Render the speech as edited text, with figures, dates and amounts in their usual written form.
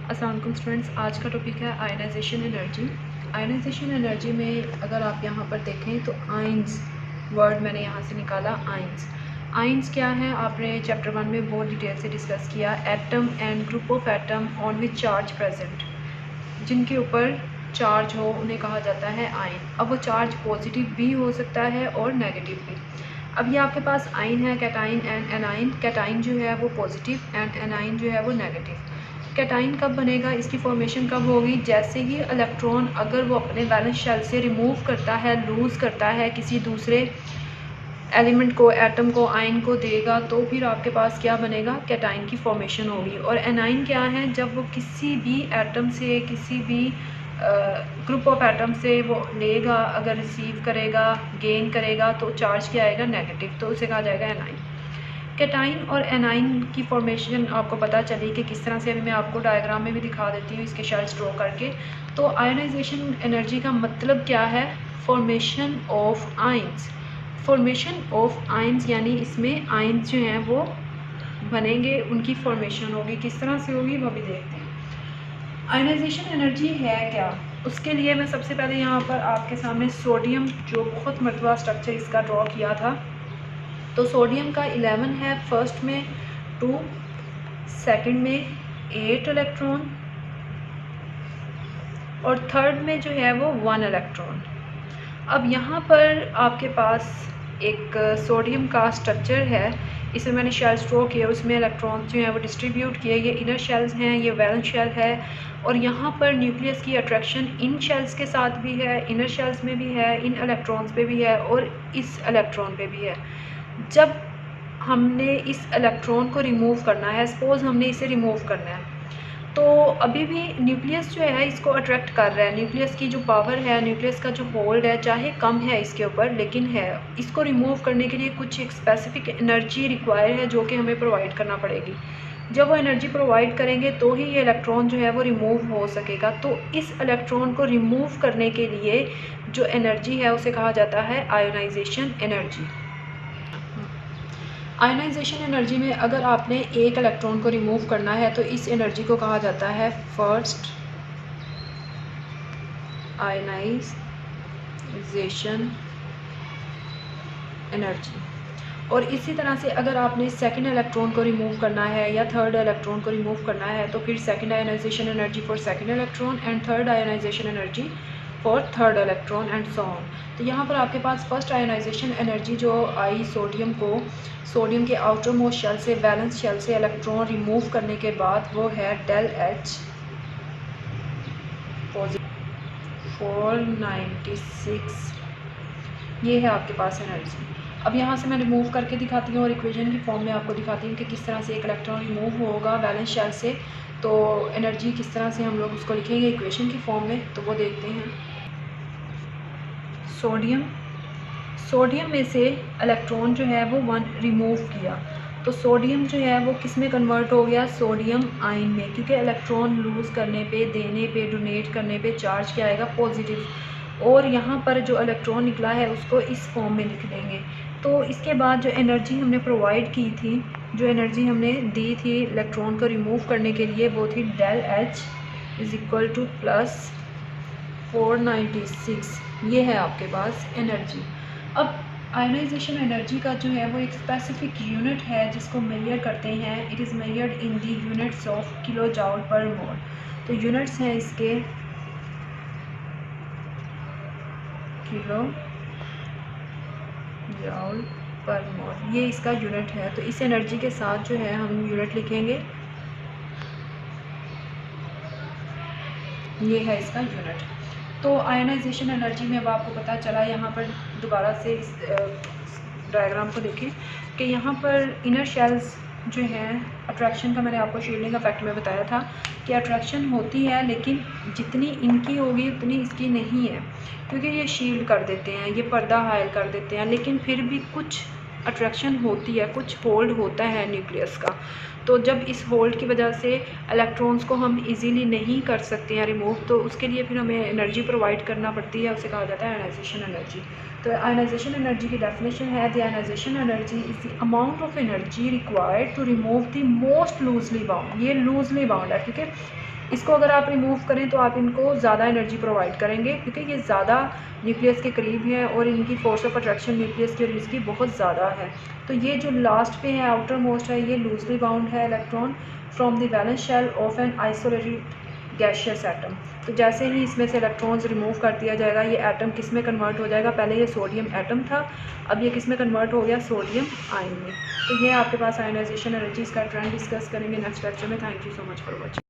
अस्सलाम वालेकुम स्टूडेंट्स, आज का टॉपिक है आयनाइजेशन एनर्जी। आयनाइजेशन एनर्जी में अगर आप यहाँ पर देखें तो आइंस वर्ड मैंने यहाँ से निकाला। आइंस क्या है, आपने चैप्टर 1 में बहुत डिटेल से डिस्कस किया। Atom and group of atom on which charge present, जिनके ऊपर चार्ज हो उन्हें कहा जाता है आयन। अब वो चार्ज पॉजिटिव भी हो सकता है और नेगेटिव भी। अब ये आपके पास आयन है, कैटाइन एंड एनाइन। कैटाइन जो है वो पॉजिटिव एंड एनाइन जो है वो नेगेटिव। कैटाइन कब बनेगा, इसकी फॉर्मेशन कब होगी, जैसे ही इलेक्ट्रॉन अगर वो अपने वैलेंस शेल से रिमूव करता है, लूज़ करता है, किसी दूसरे एलिमेंट को, एटम को, आयन को देगा, तो फिर आपके पास क्या बनेगा, कैटाइन की फॉर्मेशन होगी। और एनाइन क्या है, जब वो किसी भी एटम से, किसी भी ग्रुप ऑफ एटम से वो लेगा, अगर रिसीव करेगा, गेन करेगा, तो चार्ज क्या आएगा, नेगेटिव, तो उसे कहा जाएगा एनाइन। कैटाइन और एनाइन की फॉर्मेशन आपको पता चली कि किस तरह से, अभी मैं आपको डायग्राम में भी दिखा देती हूँ इसके शेल्स ड्रॉ करके। तो आयनाइजेशन एनर्जी का मतलब क्या है, formation of ions. Formation of ions यानी इसमें आइंस जो हैं वो बनेंगे, उनकी फॉर्मेशन होगी। किस तरह से होगी वो भी देखते हैं। आयनाइजेशन एनर्जी है क्या, उसके लिए मैं सबसे पहले यहाँ पर आपके सामने सोडियम, जो बहुत मरतबा स्ट्रक्चर इसका ड्रॉ किया था। तो सोडियम का 11 है, फर्स्ट में 2, सेकंड में 8 इलेक्ट्रॉन और थर्ड में जो है वो 1 इलेक्ट्रॉन। अब यहाँ पर आपके पास एक सोडियम का स्ट्रक्चर है, इसे मैंने शेल्स ड्रॉ किया, उसमें इलेक्ट्रॉन जो हैं वो डिस्ट्रीब्यूट किए। ये इनर शेल्स हैं, ये वैलेंस शेल है, और यहाँ पर न्यूक्लियस की अट्रैक्शन इन शेल्स के साथ भी है, इनर शेल्स में भी है, इन इलेक्ट्रॉन्स पे भी है और इस इलेक्ट्रॉन पे भी है। जब हमने इस इलेक्ट्रॉन को रिमूव करना है, सपोज़ हमने इसे रिमूव करना है, तो अभी भी न्यूक्लियस जो है इसको अट्रैक्ट कर रहा है। न्यूक्लियस की जो पावर है, न्यूक्लियस का जो होल्ड है, चाहे कम है इसके ऊपर, लेकिन है। इसको रिमूव करने के लिए कुछ एक स्पेसिफिक एनर्जी रिक्वायर है जो कि हमें प्रोवाइड करना पड़ेगी। जब वो एनर्जी प्रोवाइड करेंगे तो ही ये इलेक्ट्रॉन जो है वो रिमूव हो सकेगा। तो इस इलेक्ट्रॉन को रिमूव करने के लिए जो एनर्जी है उसे कहा जाता है आयोनाइजेशन एनर्जी। आयनाइजेशन एनर्जी में अगर आपने एक इलेक्ट्रॉन को रिमूव करना है तो इस एनर्जी को कहा जाता है फर्स्ट आयनाइजेशन एनर्जी। और इसी तरह से अगर आपने सेकंड इलेक्ट्रॉन को रिमूव करना है या थर्ड इलेक्ट्रॉन को रिमूव करना है तो फिर second ionization energy for second electron and third ionization energy for third electron and so on. तो यहाँ पर आपके पास फर्स्ट आयनाइजेशन एनर्जी जो आई सोडियम को, सोडियम के आउटर मोस्ट शेल से, वैलेंस शेल से इलेक्ट्रॉन रिमूव करने के बाद, वो है डेल एच 496। ये है आपके पास एनर्जी। अब यहाँ से मैं रिमूव करके दिखाती हूँ और इक्वेशन की फॉर्म में आपको दिखाती हूँ कि किस तरह से एक इलेक्ट्रॉन रिमूव होगा वैलेंस शेल से, तो एनर्जी किस तरह से हम लोग उसको लिखेंगे इक्वेशन की फॉर्म में, तो वो देखते हैं। सोडियम में से इलेक्ट्रॉन जो है वो 1 रिमूव किया, तो सोडियम जो है वो किस में कन्वर्ट हो गया, सोडियम आयन में, क्योंकि इलेक्ट्रॉन लूज़ करने पे, देने पे, डोनेट करने पे चार्ज क्या आएगा, पॉजिटिव। और यहाँ पर जो इलेक्ट्रॉन निकला है उसको इस फॉर्म में लिख देंगे। तो इसके बाद जो एनर्जी हमने प्रोवाइड की थी, जो एनर्जी हमने दी थी इलेक्ट्रॉन को रिमूव करने के लिए, वो थी del H is equal to plus 496। ये है आपके पास एनर्जी। अब आयनाइजेशन एनर्जी का जो है वो एक स्पेसिफिक यूनिट है जिसको मेजर करते हैं। It is measured in the units of kilo joule per mole. तो यूनिट्स हैं इसके किलो जाउल पर मोल, ये इसका यूनिट है। तो इस एनर्जी के साथ जो है हम यूनिट लिखेंगे, ये है इसका यूनिट। तो आयनाइजेशन एनर्जी में अब आपको पता चला। यहाँ पर दोबारा से इस डायग्राम को देखें कि यहाँ पर इनर शेल्स जो हैं, अट्रैक्शन का मैंने आपको शील्डिंग इफेक्ट में बताया था कि अट्रैक्शन होती है, लेकिन जितनी इनकी होगी उतनी इसकी नहीं है, क्योंकि ये शील्ड कर देते हैं, ये पर्दा हायल कर देते हैं, लेकिन फिर भी कुछ अट्रैक्शन होती है, कुछ होल्ड होता है न्यूक्लियस का। तो जब इस होल्ड की वजह से इलेक्ट्रॉन्स को हम इजीली नहीं कर सकते हैं रिमूव, तो उसके लिए फिर हमें एनर्जी प्रोवाइड करना पड़ती है, उसे कहा जाता है आयनाइजेशन एनर्जी। तो आयनाइजेशन एनर्जी की डेफिनेशन है, the ionization energy is the amount of energy required to remove the most loosely bound. ये लूजली बाउंड है क्योंकि इसको अगर आप रिमूव करें तो आप इनको ज़्यादा एनर्जी प्रोवाइड करेंगे, क्योंकि ये ज़्यादा न्यूक्लियस के करीब है और इनकी फोर्स ऑफ अट्रैक्शन न्यूक्लियस की और इसकी बहुत ज़्यादा है। तो ये जो लास्ट पे है, आउटर मोस्ट है, ये लूजली बाउंड है electron from the valence shell of an isolated gaseous atom. तो जैसे ही इसमें से इलेक्ट्रॉन्स रिमूव कर दिया जाएगा, ये एटम किस में कन्वर्ट हो जाएगा? पहले ये सोडियम एटम था, अब ये किस में कन्वर्ट हो गया? सोडियम आयन में। तो ये आपके पास आयनाइजेशन एनर्जीज़ का ट्रेंड डिस्कस करेंगे नेक्स्ट लेक्चर में। Thank you so much for watching.